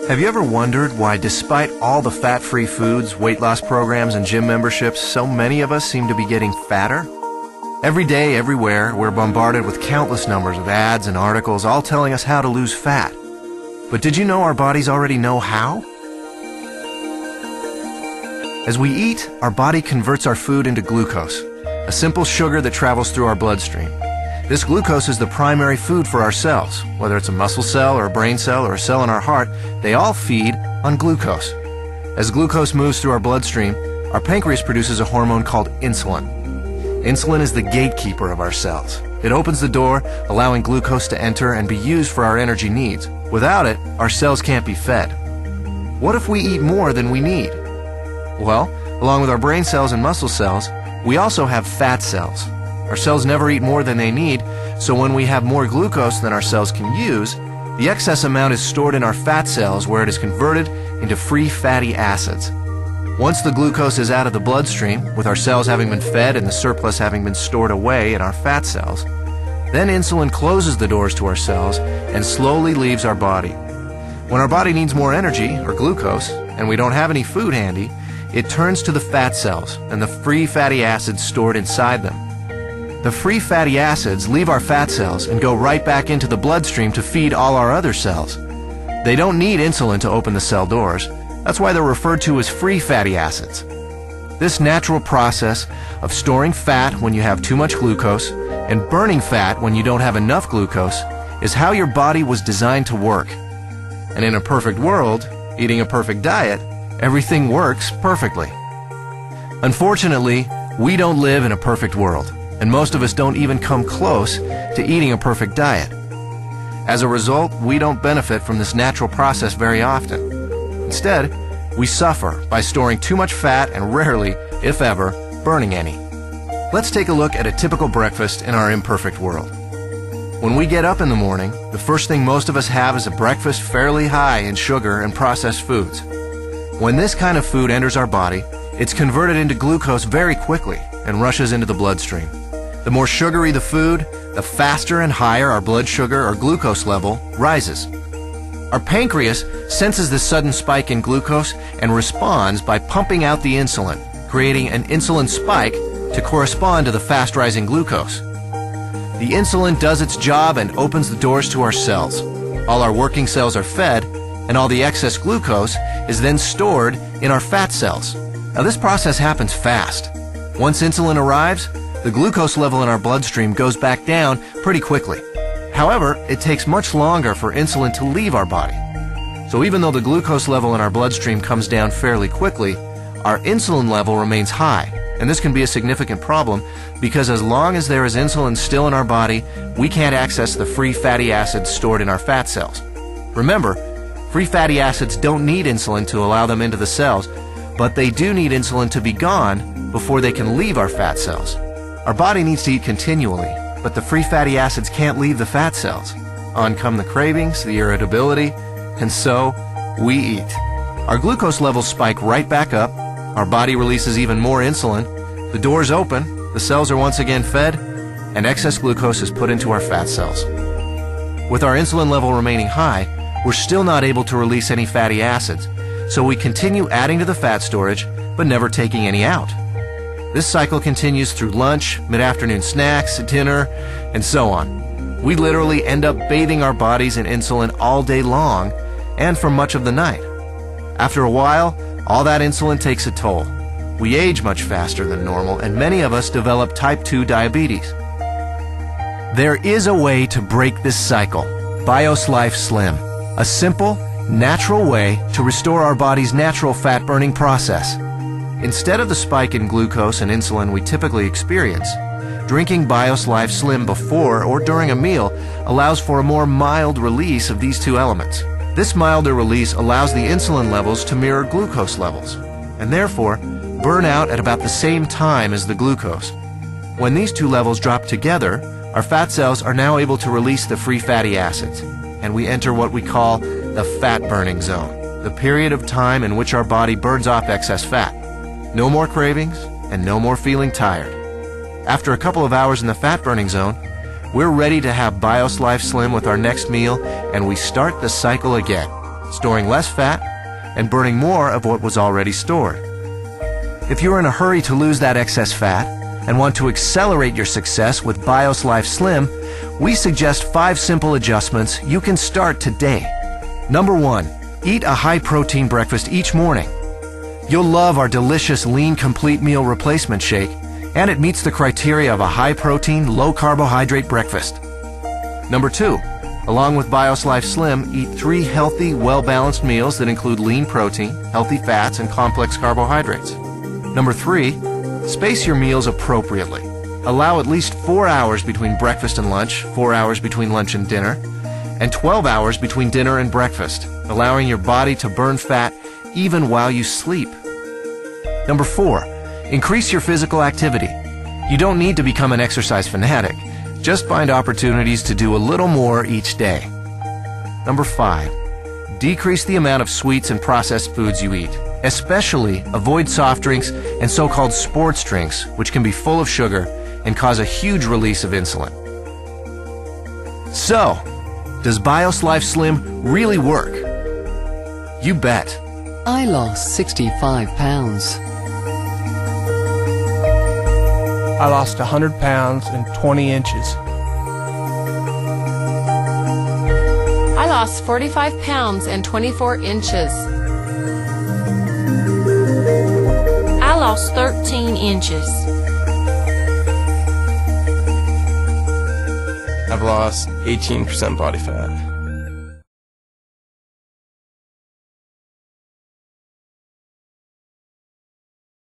Have you ever wondered why, despite all the fat-free foods, weight loss programs, and gym memberships, so many of us seem to be getting fatter? Every day, everywhere, we're bombarded with countless numbers of ads and articles all telling us how to lose fat. But did you know our bodies already know how? As we eat, our body converts our food into glucose, a simple sugar that travels through our bloodstream. This glucose is the primary food for our cells. Whether it's a muscle cell or a brain cell or a cell in our heart, they all feed on glucose. As glucose moves through our bloodstream, our pancreas produces a hormone called insulin. Insulin is the gatekeeper of our cells. It opens the door, allowing glucose to enter and be used for our energy needs. Without it, our cells can't be fed. What if we eat more than we need? Well, along with our brain cells and muscle cells, we also have fat cells. Our cells never eat more than they need, so when we have more glucose than our cells can use, the excess amount is stored in our fat cells where it is converted into free fatty acids. Once the glucose is out of the bloodstream, with our cells having been fed and the surplus having been stored away in our fat cells, then insulin closes the doors to our cells and slowly leaves our body. When our body needs more energy, or glucose, and we don't have any food handy, it turns to the fat cells and the free fatty acids stored inside them. The free fatty acids leave our fat cells and go right back into the bloodstream to feed all our other cells. They don't need insulin to open the cell doors. That's why they're referred to as free fatty acids. This natural process of storing fat when you have too much glucose and burning fat when you don't have enough glucose is how your body was designed to work. And in a perfect world, eating a perfect diet, everything works perfectly. Unfortunately, we don't live in a perfect world, and most of us don't even come close to eating a perfect diet. As a result, we don't benefit from this natural process very often. Instead, we suffer by storing too much fat and rarely, if ever, burning any. Let's take a look at a typical breakfast in our imperfect world. When we get up in the morning, the first thing most of us have is a breakfast fairly high in sugar and processed foods. When this kind of food enters our body, it's converted into glucose very quickly and rushes into the bloodstream. The more sugary the food, the faster and higher our blood sugar or glucose level rises. Our pancreas senses this sudden spike in glucose and responds by pumping out the insulin, creating an insulin spike to correspond to the fast-rising glucose. The insulin does its job and opens the doors to our cells. All our working cells are fed, and all the excess glucose is then stored in our fat cells. Now, this process happens fast. Once insulin arrives, the glucose level in our bloodstream goes back down pretty quickly. However, it takes much longer for insulin to leave our body. So even though the glucose level in our bloodstream comes down fairly quickly, our insulin level remains high. And this can be a significant problem because as long as there is insulin still in our body, we can't access the free fatty acids stored in our fat cells. Remember, free fatty acids don't need insulin to allow them into the cells, but they do need insulin to be gone before they can leave our fat cells. Our body needs to eat continually, but the free fatty acids can't leave the fat cells. On come the cravings, the irritability, and so we eat. Our glucose levels spike right back up, our body releases even more insulin, the doors open, the cells are once again fed, and excess glucose is put into our fat cells. With our insulin level remaining high, we're still not able to release any fatty acids, so we continue adding to the fat storage, but never taking any out. This cycle continues through lunch, mid-afternoon snacks, dinner, and so on. We literally end up bathing our bodies in insulin all day long and for much of the night. After a while, all that insulin takes a toll. We age much faster than normal, and many of us develop type 2 diabetes. There is a way to break this cycle. BIOS Life Slim, a simple, natural way to restore our body's natural fat-burning process. Instead of the spike in glucose and insulin we typically experience, drinking BIOS Life Slim before or during a meal allows for a more mild release of these two elements. This milder release allows the insulin levels to mirror glucose levels, and therefore burn out at about the same time as the glucose. When these two levels drop together, our fat cells are now able to release the free fatty acids, and we enter what we call the fat-burning zone, the period of time in which our body burns off excess fat. No more cravings, and no more feeling tired. After a couple of hours in the fat-burning zone, We're ready to have BIOS Life Slim with our next meal, and we start the cycle again, storing less fat and burning more of what was already stored. If you're in a hurry to lose that excess fat and want to accelerate your success with BIOS Life Slim, we suggest 5 simple adjustments you can start today. Number 1, eat a high-protein breakfast each morning. You'll love our delicious Lean Complete Meal Replacement Shake, and it meets the criteria of a high-protein, low-carbohydrate breakfast. Number 2, along with BIOS Life Slim, eat 3 healthy, well-balanced meals that include lean protein, healthy fats, and complex carbohydrates. Number 3, space your meals appropriately. Allow at least 4 hours between breakfast and lunch, 4 hours between lunch and dinner, and 12 hours between dinner and breakfast, allowing your body to burn fat even while you sleep. Number 4, increase your physical activity. You don't need to become an exercise fanatic. Just find opportunities to do a little more each day. Number 5, decrease the amount of sweets and processed foods you eat. Especially avoid soft drinks and so-called sports drinks, which can be full of sugar and cause a huge release of insulin. So, does BIOS Life Slim really work? You bet. I lost 65 pounds. I lost 100 pounds and 20 inches. I lost 45 pounds and 24 inches. I lost 13 inches. I've lost 18% body fat.